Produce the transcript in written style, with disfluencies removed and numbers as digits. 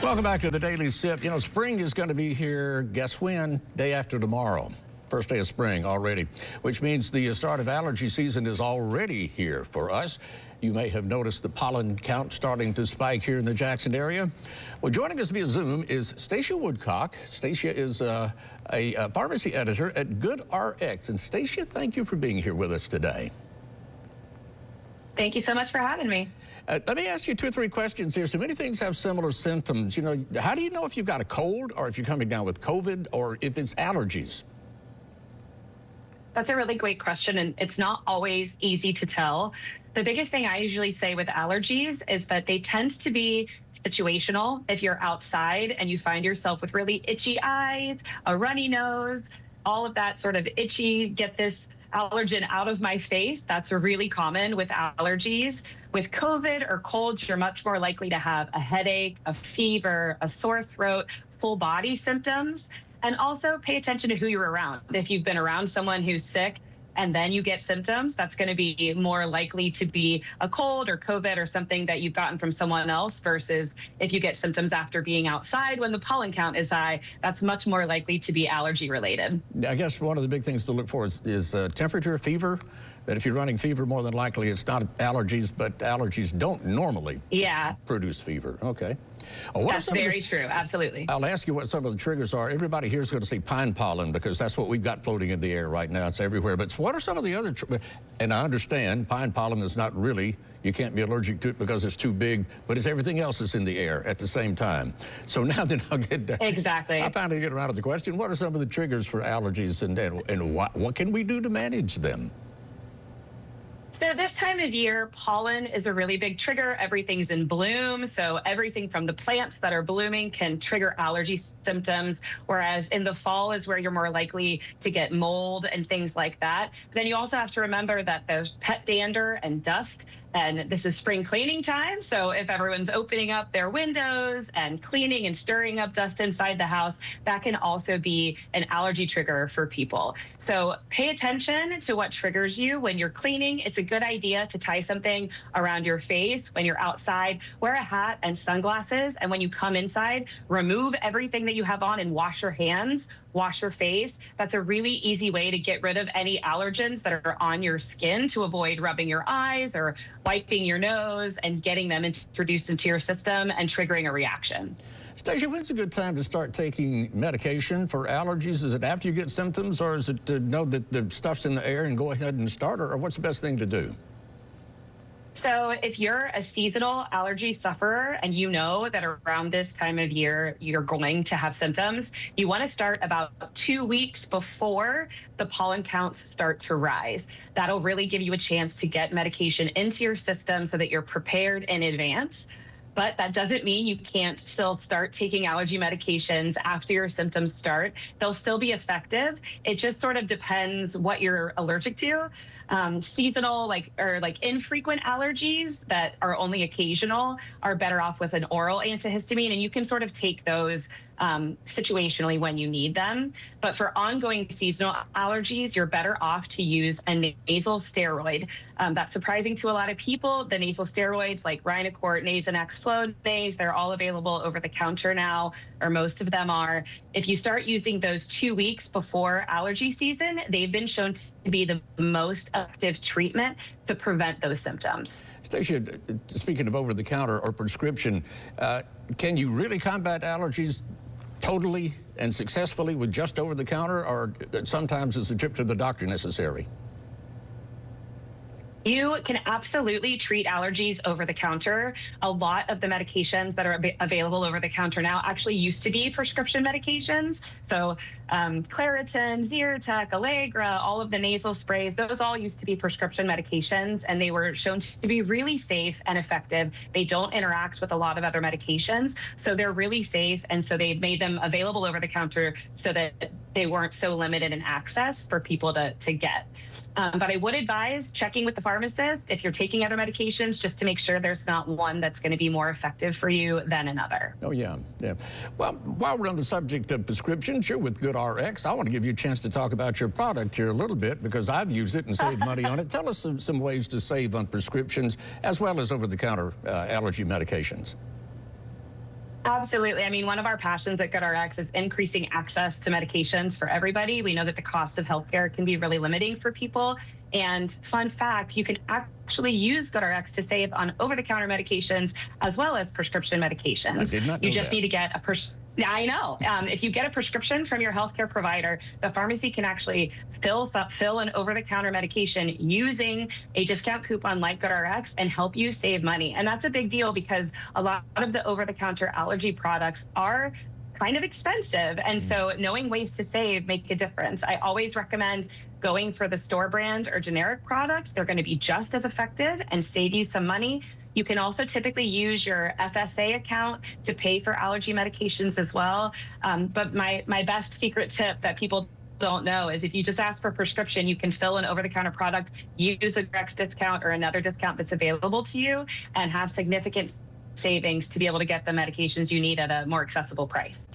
Welcome back to the Daily Sip. You know, spring is going to be here, guess when? Day after tomorrow. First day of spring already, which means the start of allergy season is already here for us. You may have noticed the pollen count starting to spike here in the Jackson area. Well, joining us via Zoom is Stacia Woodcock. Stacia is a pharmacy editor at GoodRx. And Stacia, thank you for being here with us today. Thank you so much for having me. Let me ask you 2 or 3 questions here. So many things have similar symptoms. You know, how do you know if you've got a cold or if you're coming down with COVID or if it's allergies? That's a really great question, and it's not always easy to tell. The biggest thing I usually say with allergies is that they tend to be situational. If you're outside and you find yourself with really itchy eyes, a runny nose, all of that sort of itchy, get this allergen out of my face, that's really common with allergies. With COVID or colds, you're much more likely to have a headache, a fever, a sore throat, full body symptoms. And also pay attention to who you're around. If you've been around someone who's sick and then you get symptoms, that's going to be more likely to be a cold or COVID or something that you've gotten from someone else, versus if you get symptoms after being outside when the pollen count is high, that's much more likely to be allergy related. I guess one of the big things to look for is temperature, fever. That if you're running fever, more than likely it's not allergies, but allergies don't normally produce fever. Okay. That's very true. Absolutely. I'll ask you what some of the triggers are. Everybody here is going to say pine pollen because that's what we've got floating in the air right now. It's everywhere. But what are some of the other? And I understand pine pollen is not really, you can't be allergic to it because it's too big, but it's everything else that's in the air at the same time. So now that I'll get exactly. I finally get around to the question: what are some of the triggers for allergies, and what can we do to manage them? So this time of year, pollen is a really big trigger. Everything's in bloom. So everything from the plants that are blooming can trigger allergy symptoms, whereas in the fall is where you're more likely to get mold and things like that. But then you also have to remember that there's pet dander and dust. And this is spring cleaning time. So if everyone's opening up their windows and cleaning and stirring up dust inside the house, that can also be an allergy trigger for people. So pay attention to what triggers you when you're cleaning. It's a good idea to tie something around your face when you're outside. Wear a hat and sunglasses. And when you come inside, remove everything that you have on and wash your hands. Wash your face. That's a really easy way to get rid of any allergens that are on your skin, to avoid rubbing your eyes or wiping your nose and getting them introduced into your system and triggering a reaction. Stacia, when's a good time to start taking medication for allergies? Is it after you get symptoms, or is it to know that the stuff's in the air and go ahead and start, or what's the best thing to do? So if you're a seasonal allergy sufferer and you know that around this time of year you're going to have symptoms, you want to start about 2 weeks before the pollen counts start to rise. That'll really give you a chance to get medication into your system so that you're prepared in advance. But that doesn't mean you can't still start taking allergy medications after your symptoms start. They'll still be effective. It just sort of depends what you're allergic to. Seasonal, like infrequent allergies that are only occasional are better off with an oral antihistamine, and you can sort of take those situationally when you need them. But for ongoing seasonal allergies, you're better off to use a nasal steroid. That's surprising to a lot of people. The nasal steroids like Rhinocort, Nasonex, Flonase, they're all available over the counter now, or most of them are. If you start using those 2 weeks before allergy season, they've been shown to be the most effective treatment to prevent those symptoms. Stacia, speaking of over-the-counter or prescription, can you really combat allergies totally and successfully with just over-the-counter, or sometimes is a trip to the doctor necessary? You can absolutely treat allergies over the counter. A lot of the medications that are available over the counter now actually used to be prescription medications. So Claritin, Zyrtec, Allegra, all of the nasal sprays, those all used to be prescription medications, and they were shown to be really safe and effective. They don't interact with a lot of other medications, so they're really safe, and so they've made them available over the counter so that they weren't so limited in access for people to get. But I would advise checking with the pharmacist if you're taking other medications, just to make sure there's not one that's going to be more effective for you than another. Oh, yeah. Well, while we're on the subject of prescriptions, you're with GoodRx. I want to give you a chance to talk about your product here a little bit, because I've used it and saved money on it. Tell us some ways to save on prescriptions as well as over-the-counter allergy medications. Absolutely. I mean, one of our passions at GoodRx is increasing access to medications for everybody. We know that the cost of healthcare can be really limiting for people. And fun fact, you can actually use GoodRx to save on over-the-counter medications as well as prescription medications. I did not know You just that. need to get a I know. If you get a prescription from your healthcare provider, the pharmacy can actually fill an over-the-counter medication using a discount coupon like GoodRx and help you save money. And that's a big deal because a lot of the over-the-counter allergy products are kind of expensive. And so knowing ways to save make a difference. I always recommend going for the store brand or generic products. They're going to be just as effective and save you some money. You can also typically use your FSA account to pay for allergy medications as well. But my best secret tip that people don't know is if you just ask for a prescription, you can fill an over-the-counter product, use a GoodRx discount or another discount that's available to you, and have significant savings to be able to get the medications you need at a more accessible price.